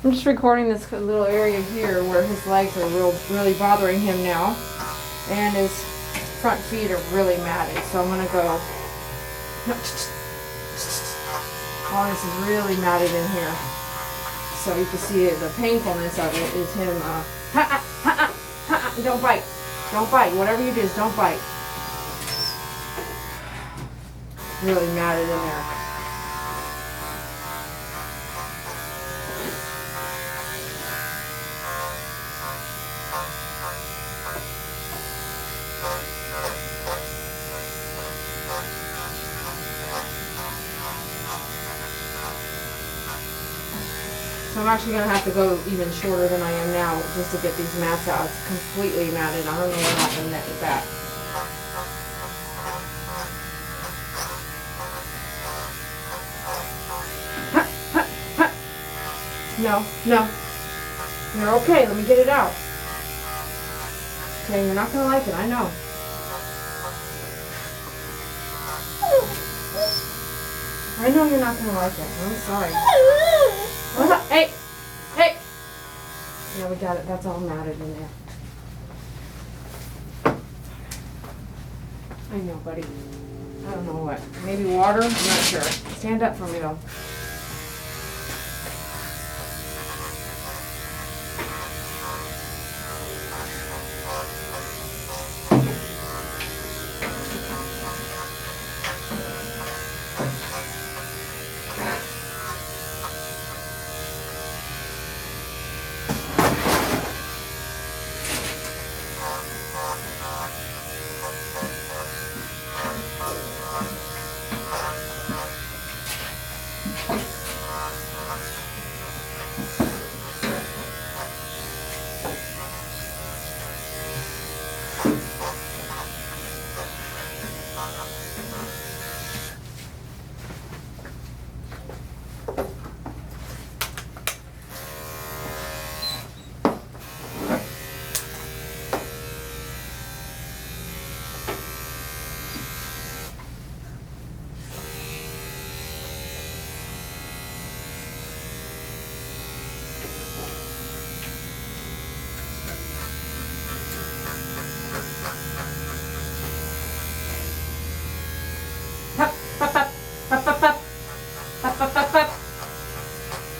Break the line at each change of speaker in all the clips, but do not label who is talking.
I'm just recording this little area here where his legs are really bothering him now, and his front feet are really matted. So I'm gonna go. Oh, this is really matted in here. So you can see the painfulness of it is him. Don't bite. Don't bite. Whatever you do, is don't bite. Really matted in there. So I'm actually going to have to go even shorter than I am now just to get these mats out. It's completely matted. I don't know what happened with that. No, no. You're okay. Let me get it out. Okay, you're not going to like it. I know. I know you're not going to like it. I'm sorry. Hey! Hey! Yeah, we got it. That's all matted in there. I know, buddy. I don't know what. Maybe water? I'm not sure. Stand up for me, though.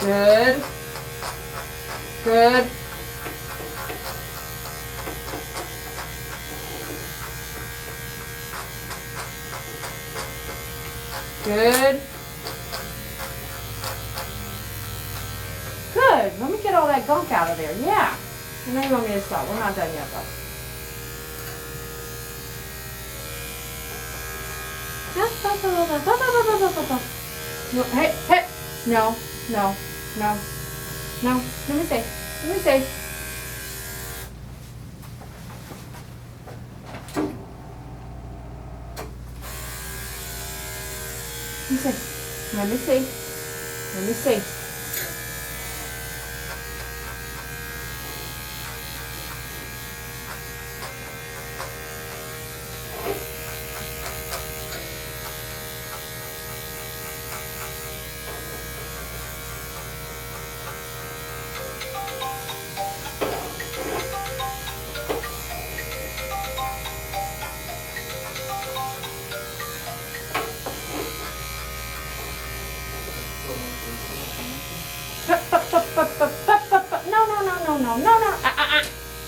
Good. Good. Good. Good. Let me get all that gunk out of there. Yeah. And then you want me to stop. We're not done yet, though. No, hey, hey. No, no, no, no. Let me see. Let me see. Let me see. Let me see.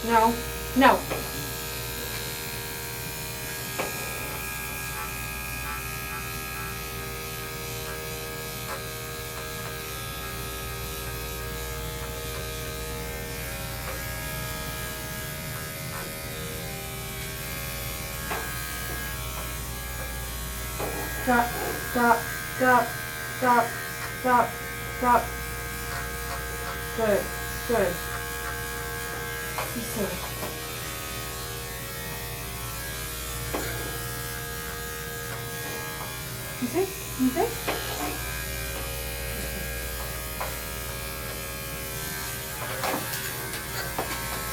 No, no. Stop, stop, stop, stop, stop, stop. Good, good. You see. You see? You see?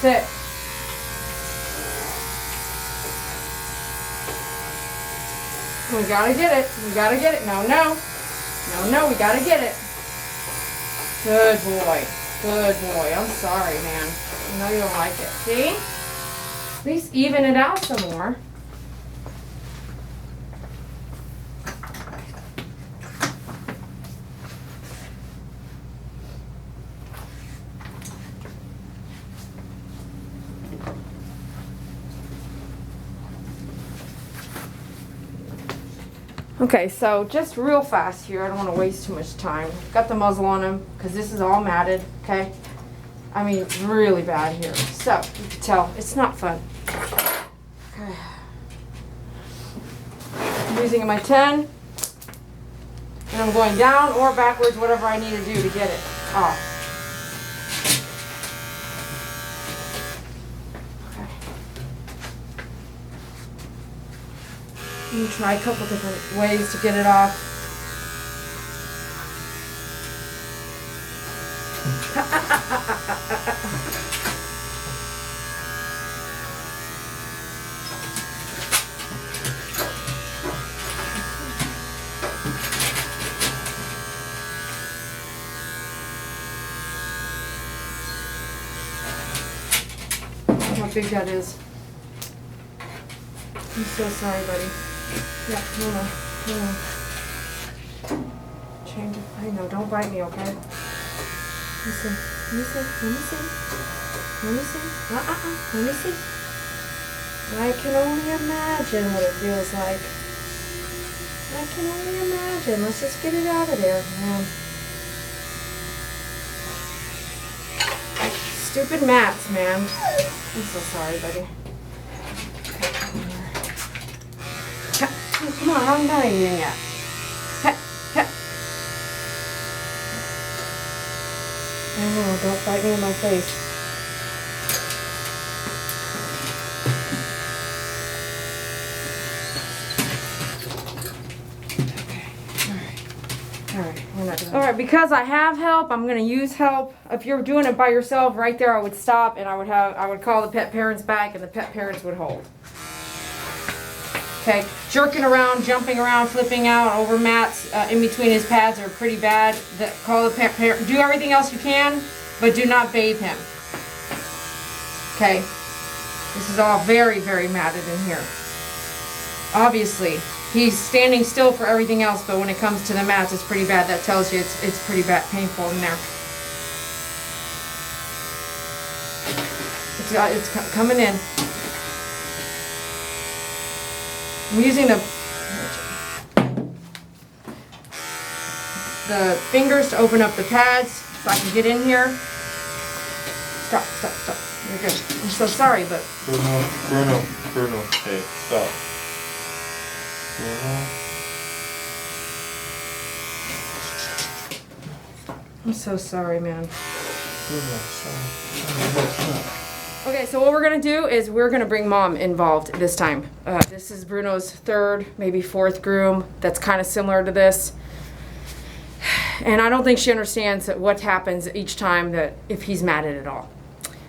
Sit. We gotta get it. We gotta get it. No, no. No, no, we gotta get it. Good boy. Good boy. I'm sorry, man. I know you don't like it. See? At least even it out some more. Okay, so just real fast here. I don't want to waste too much time. Got the muzzle on him because this is all matted, okay? I mean, really bad here. So, you can tell, it's not fun. Okay. I'm using my 10. And I'm going down or backwards, whatever I need to do to get it off. You try a couple different ways to get it off. How big that is. I'm so sorry, buddy. Yeah, no. Change it. I know, don't bite me, okay? Listen, let me see. Let me see. I can only imagine what it feels like. I can only imagine. Let's just get it out of there, man. Stupid mats, man. I'm so sorry, buddy. Come on, I'm not eating yet. Oh, don't bite me in my face. Alright, because I have help, I'm going to use help. If you're doing it by yourself, right there I would stop and I would call the pet parents back and the pet parents would hold. Okay, jerking around, jumping around, flipping out over mats in between his pads are pretty bad. Call the pet parent. Do everything else you can, but do not bathe him. Okay, this is all very, very matted in here. Obviously, he's standing still for everything else, but when it comes to the mats, it's pretty bad. That tells you it's pretty bad, painful in there. It's coming in. I'm using the fingers to open up the pads so I can get in here. Stop. You're good. I'm so sorry, but...
Bruno. Hey, stop. Bruno.
I'm so sorry, man.
Bruno, stop.
Okay, so what we're going to do is we're going to bring Mom involved this time. This is Bruno's third, maybe fourth groom that's kind of similar to this. And I don't think she understands what happens each time that if he's matted at all.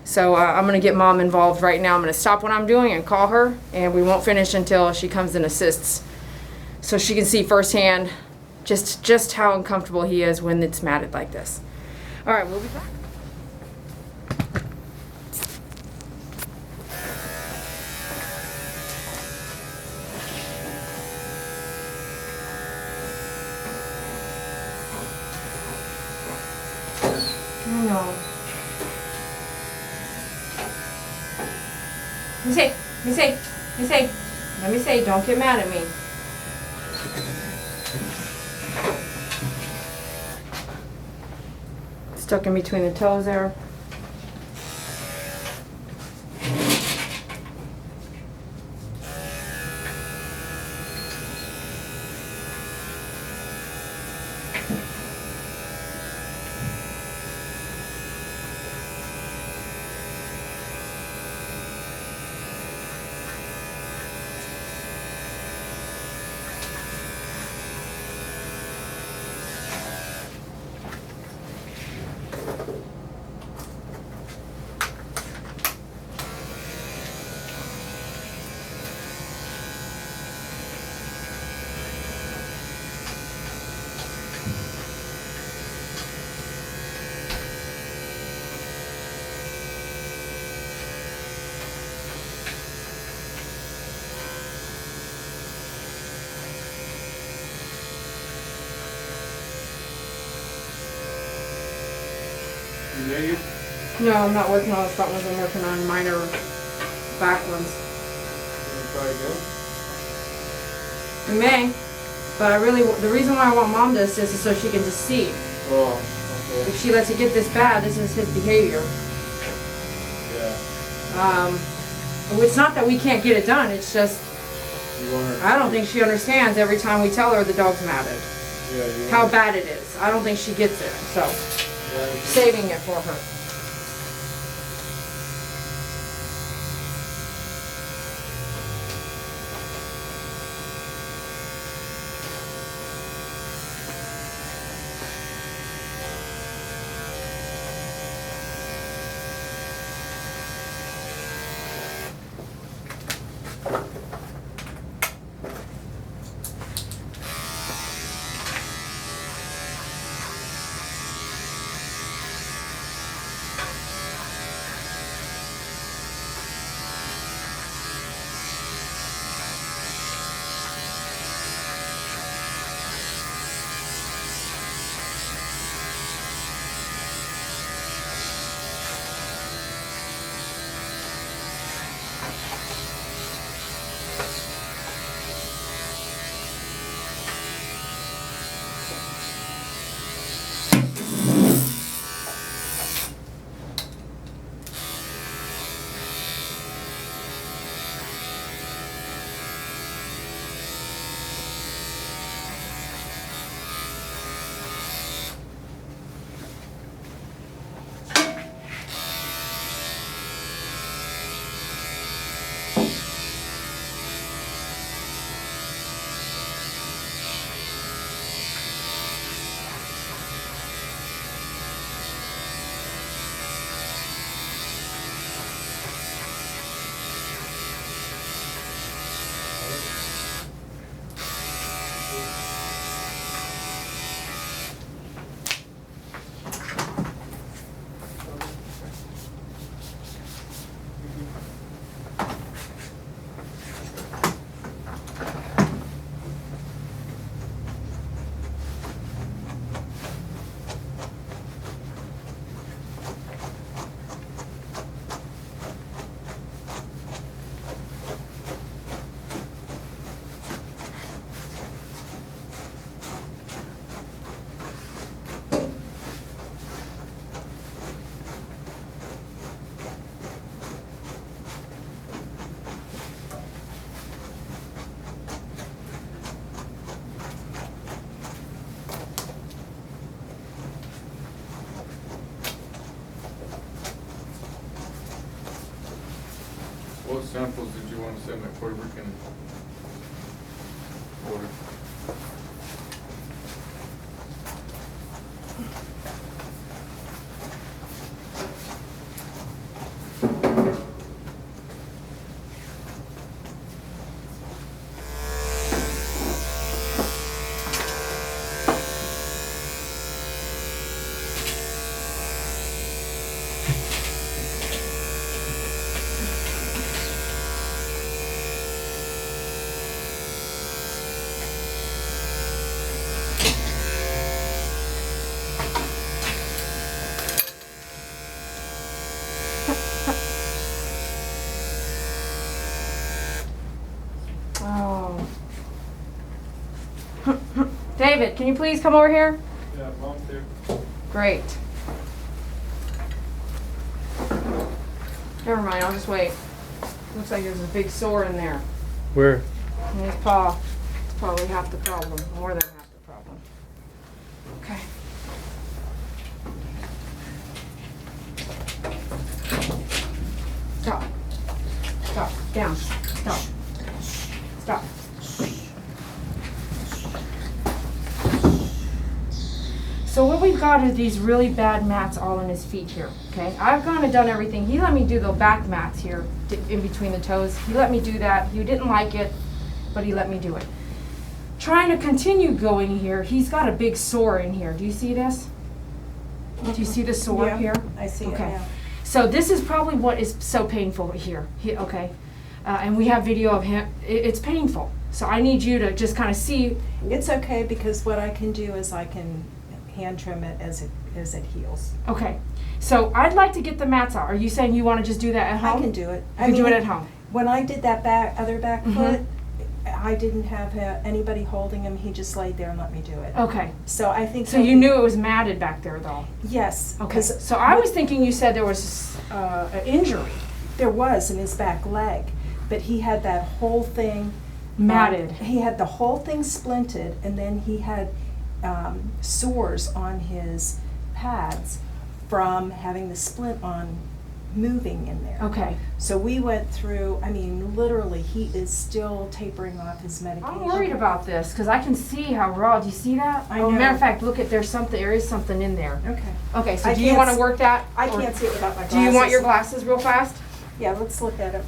So I'm going to get Mom involved right now. I'm going to stop what I'm doing and call her, and we won't finish until she comes and assists. So she can see firsthand just how uncomfortable he is when it's matted like this. All right, we'll be back. No. Let me see. Don't get mad at me. Stuck in between the toes there.
You made it?
No, I'm not working on the front ones. I'm working on minor back ones.
You try again?
We may, but the reason why I want Mom to assist is so she can just see.
Oh, okay.
If she lets it get this bad, this is his behavior.
Yeah.
It's not that we can't get it done. It's just
You want her?
I don't think she understands every time we tell her the dog's matted.
Yeah. You
How
want
bad it is. I don't think she gets it. So
Yeah.
saving it for her.
What samples did you want to send that Puerto Rican order?
Oh. David, can you please come over here?
Yeah, Mom's here.
Great. Never mind, I'll just wait. Looks like there's a big sore in there.
Where?
In his paw. It's probably half the problem, more than half the problem. Okay. Stop. Stop. Down. Stop. Stop. So what we've got are these really bad mats all in his feet here, okay? I've gone and done everything. He let me do the back mats here in between the toes. He let me do that. He didn't like it, but he let me do it. Trying to continue going here, he's got a big sore in here. Do you see this? Do you see the sore
Yeah,
here?
I see it
Okay.
now.
So this is probably what is so painful here. Okay. And we have video of him. It's painful. So I need you to just kind of see.
It's okay because what I can do is I can hand trim it as it heals.
Okay. So I'd like to get the mats out. Are you saying you want to just do that at home?
I can do it.
You can do it at home.
When I did that other back
Mhm.
foot, I didn't have anybody holding him. He just laid there and let me do it.
Okay.
So I think.
So you knew it was matted back there, though?
Yes.
Okay.
'Cause
So I was thinking you said there was an injury.
there was in his back leg, but he had that whole thing
Matted.
He had the whole thing splinted, and then he had sores on his pads from having the splint on moving in there.
Okay.
So we went through, I mean, literally, he is still tapering off his medication.
I'm worried about this because I can see how raw. Do you see that?
I
Oh,
know.
matter of fact, look at there is something in there.
Okay.
Okay. So
I
do you
can't
want to
s-
work that?
I
or
can't see it without my glasses.
Do you want your glasses real fast?
Yeah, let's look at it.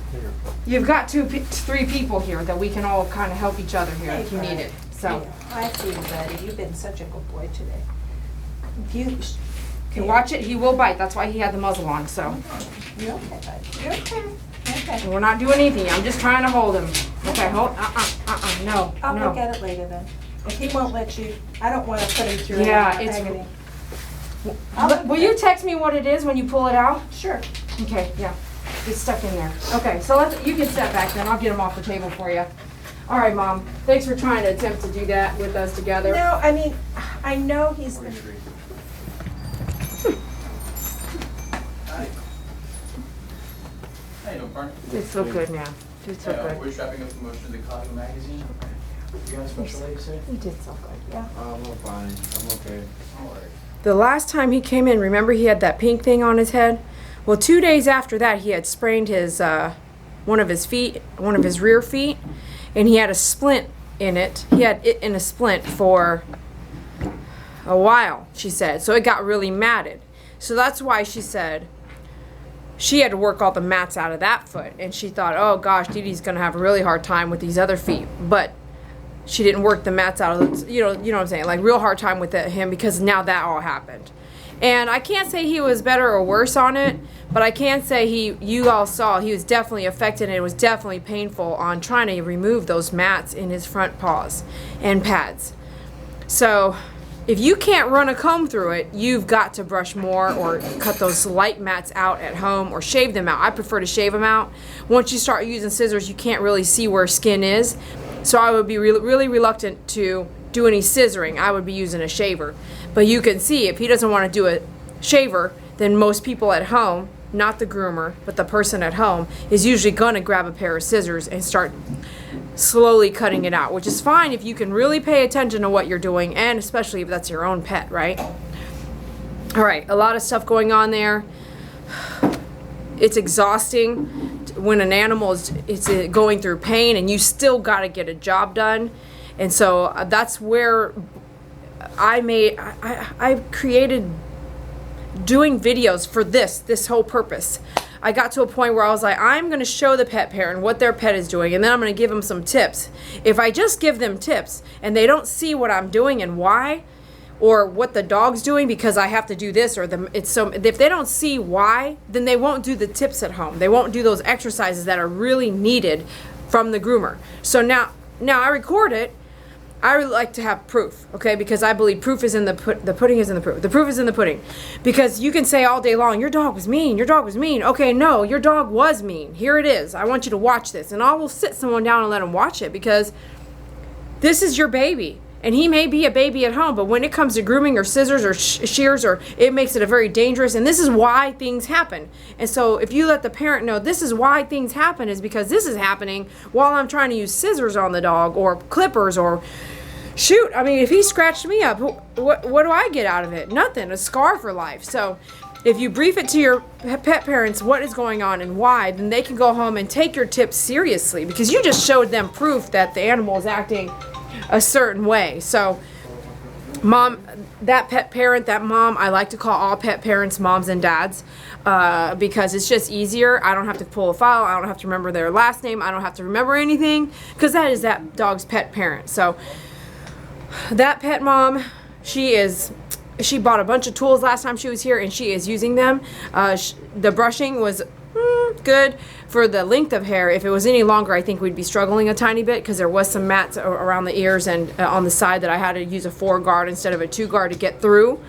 You've got three people here that we can all kind of help each other here if you need it. So.
Yeah, I see you, buddy. You've been such a good boy today. If you.
Okay, watch it. He will bite. That's why he had the muzzle on. So.
You're okay, buddy. You're okay. Okay.
And we're not doing anything. I'm just trying to hold him. Okay, hold. No.
I'll
no.
look at it later then. If he won't let you, I don't want to put him through
Yeah,
any
it's-
agony. I'll look
Will
at
you
it.
text me what it is when you pull it out?
Sure.
Okay, yeah. It's stuck in there. Okay, so you can step back then. I'll get them off the table for you. All right, Mom. Thanks for trying to attempt to do that with us together.
No, I mean, I know he's been.
How you doing, partner?
It's so good, man. It's so good.
We're wrapping up the motion of the Cotton magazine. You got a special lady say?
He did so good, yeah.
I'm fine, I'm okay.
Alright.
The last time he came in, remember he had that pink thing on his head? Well, 2 days after that, he had sprained his one of his rear feet, and he had a splint in it. He had it in a splint for a while, she said. So it got really matted. So that's why she said she had to work all the mats out of that foot, and she thought, oh gosh, Dee Dee's gonna have a really hard time with these other feet, but she didn't work the mats out of the, you know what I'm saying, like real hard time with him because now that all happened. And I can't say he was better or worse on it, but I can say you all saw he was definitely affected, and it was definitely painful on trying to remove those mats in his front paws and pads. So if you can't run a comb through it, you've got to brush more or cut those light mats out at home or shave them out. I prefer to shave them out. Once you start using scissors, you can't really see where skin is. So I would be really reluctant to do any scissoring. I would be using a shaver. But you can see if he doesn't want to do a shaver, then most people at home, not the groomer, but the person at home, is usually going to grab a pair of scissors and start slowly cutting it out, which is fine if you can really pay attention to what you're doing, and especially if that's your own pet, right? All right, a lot of stuff going on there. It's exhausting when an animal is going through pain, and you still got to get a job done. And so that's where I created doing videos for this whole purpose. I got to a point where I was like, I'm going to show the pet parent what their pet is doing, and then I'm going to give them some tips. If I just give them tips and they don't see what I'm doing and why, or what the dog's doing because I have to do this, or if they don't see why, then they won't do the tips at home. They won't do those exercises that are really needed from the groomer. So now I record it. I would like to have proof, okay? Because I believe proof is in the pudding is in the proof. The proof is in the pudding. Because you can say all day long, your dog was mean, your dog was mean. Okay, no, your dog was mean. Here it is. I want you to watch this. And I will sit someone down and let them watch it, because this is your baby. And he may be a baby at home, but when it comes to grooming or scissors or shears, or it makes it a very dangerous, and this is why things happen. And so if you let the parent know this is why things happen, is because this is happening while I'm trying to use scissors on the dog, or clippers, or shoot, I mean, if he scratched me up, what do I get out of it? Nothing, a scar for life. So if you brief it to your pet parents what is going on and why, then they can go home and take your tips seriously, because you just showed them proof that the animal is acting a certain way. So mom, that pet parent, that mom, I like to call all pet parents moms and dads, because it's just easier. I don't have to pull a file. I don't have to remember their last name. I don't have to remember anything, because that is that dog's pet parent. So that pet mom, she bought a bunch of tools last time she was here, and she is using them. The brushing was good for the length of hair. If it was any longer, I think we'd be struggling a tiny bit, because there was some mats around the ears and on the side that I had to use a 4 guard instead of a 2 guard to get through.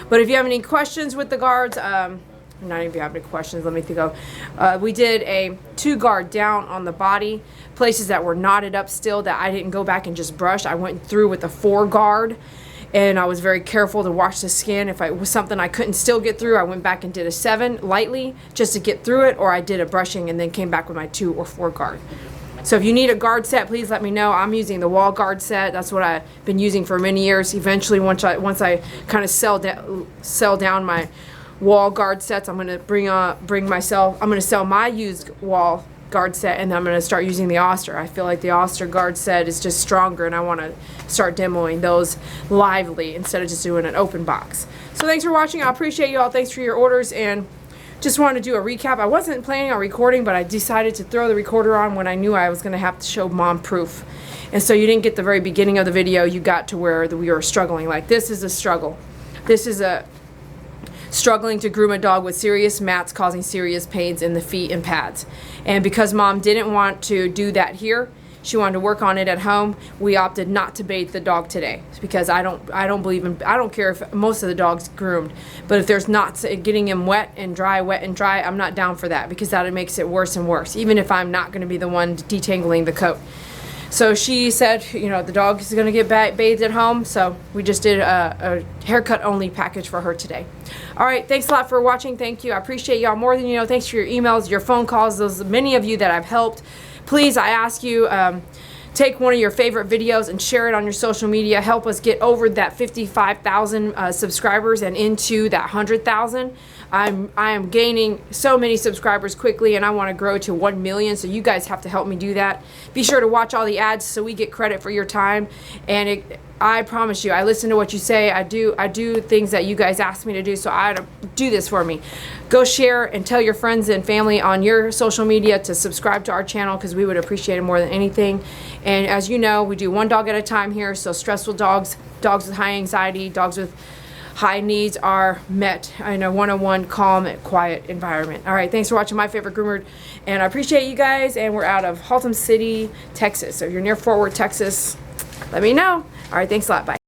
But if you have any questions with the guards, not even if you have any questions, let me think of. We did a 2 guard down on the body, places that were knotted up still that I didn't go back and just brush. I went through with a 4 guard, and I was very careful to wash the skin. If it was something I couldn't still get through, I went back and did a 7 lightly just to get through it, or I did a brushing and then came back with my 2 or 4 guard. So if you need a guard set, please let me know. I'm using the wall guard set. That's what I've been using for many years. Eventually, once I kind of sell down my wall guard sets, I'm going to sell my used wall guard set, and then I'm going to start using the Oster. I feel like the Oster guard set is just stronger, and I want to start demoing those lively instead of just doing an open box. So thanks for watching. I appreciate you all. Thanks for your orders, and just wanted to do a recap. I wasn't planning on recording, but I decided to throw the recorder on when I knew I was going to have to show mom proof. And so you didn't get the very beginning of the video. You got to where we were struggling. Like, this is a struggle. This is a struggling to groom a dog with serious mats causing serious pains in the feet and pads. And because mom didn't want to do that here, she wanted to work on it at home, we opted not to bathe the dog today, because I don't care if most of the dog's groomed, but if there's not getting him wet and dry, I'm not down for that, because that makes it worse and worse, even if I'm not going to be the one detangling the coat. So she said, you know, the dog is going to get bathed at home, so we just did a haircut only package for her today. All right, thanks a lot for watching. Thank you. I appreciate y'all more than you know. Thanks for your emails, your phone calls, those many of you that I've helped. Please, I ask you, take one of your favorite videos and share it on your social media. Help us get over that 55,000 subscribers and into that 100,000. I am gaining so many subscribers quickly, and I want to grow to 1 million, so you guys have to help me do that. Be sure to watch all the ads so we get credit for your time, and I promise you, I listen to what you say. I do things that you guys ask me to do, so I do this for me. Go share and tell your friends and family on your social media to subscribe to our channel, because we would appreciate it more than anything. And as you know, we do 1 dog at a time here, so stressful dogs, dogs with high anxiety, dogs with high needs are met in a one-on-one, calm, quiet environment. All right, thanks for watching My Favorite Groomer, and I appreciate you guys, and we're out of Haltom City, Texas. So if you're near Fort Worth, Texas, let me know. All right, thanks a lot. Bye.